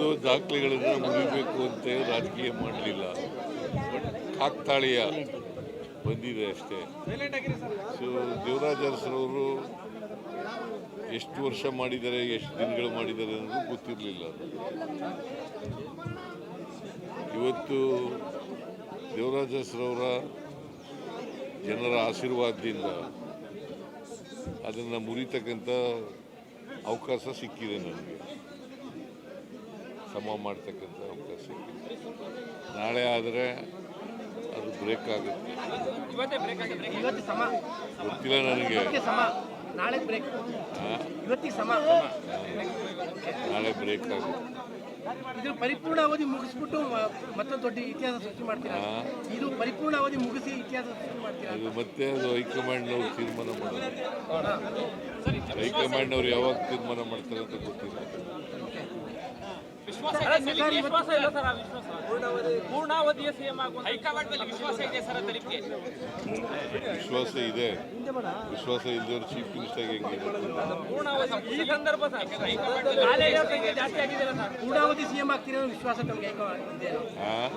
ಯಾವುದೋ ದಾಖಲೆಗಳನ್ನು ಮುರಿಬೇಕು ಅಂತ ರಾಜಕೀಯ ಮಾಡಲಿಲ್ಲ. ಕಾಕ್ತಾಳೀಯ ಬಂದಿದೆ ಅಷ್ಟೇ. ಸೊ ದೇವರಾಜ ಅರಸರವರು ಎಷ್ಟು ವರ್ಷ ಮಾಡಿದ್ದಾರೆ, ಎಷ್ಟು ದಿನಗಳು ಮಾಡಿದ್ದಾರೆ ಅನ್ನೋದು ಗೊತ್ತಿರಲಿಲ್ಲ. ಇವತ್ತು ದೇವರಾಜ ಅರಸರವರ ಜನರ ಆಶೀರ್ವಾದದಿಂದ ಅದನ್ನು ಮುರಿತಕ್ಕಂಥ ಅವಕಾಶ ಸಿಕ್ಕಿದೆ. ನನಗೆ ಸಮ ಮಾಡ್ತಕ್ಕಂಥ ಅವಕಾಶ ಸಿಕ್ಕಿದೆ. ನಾಳೆ ಆದರೆ ಅದು ಬ್ರೇಕ್ ಆಗುತ್ತೆ. ಗೊತ್ತಿಲ್ಲ ನನಗೆ. ನಾಳೆ ಬ್ರೇಕ್ ಆಗುತ್ತೆ. ಇದು ಪರಿಪೂರ್ಣ ಅವಧಿ ಮುಗಿಸ್ಬಿಟ್ಟು ಮತ್ತೊಂದು ದೊಡ್ಡ ಇತಿಹಾಸ ಸೃಷ್ಟಿ ಮಾಡ್ತೀರಾ? ಇದು ಪರಿಪೂರ್ಣ ಅವಧಿ ಮುಗಿಸಿ ಇತಿಹಾಸ ಸೃಷ್ಟಿ ಮಾಡ್ತೀರಾ? ಅದು ಮತ್ತೆ ಅದು ಹೈಕಮಾಂಡ್ನವ್ರು ತೀರ್ಮಾನ ಮಾಡೋದು. ಹೈಕಮಾಂಡ್ನವ್ರು ಯಾವಾಗ ತೀರ್ಮಾನ ಮಾಡ್ತಾರೆ ಅಂತ ಗೊತ್ತಿಲ್ಲ. ವಿಶ್ವಾಸ ಇದೆ. ವಿಶ್ವಾಸ ಇಲ್ಲದವ್ರು ಚೀಫ್ ಮಿನಿಸ್ಟರ್ ಪೂರ್ಣಾವಧಿ ಸಿಎಂ ಆಗ್ತೀರಾ ವಿಶ್ವಾಸ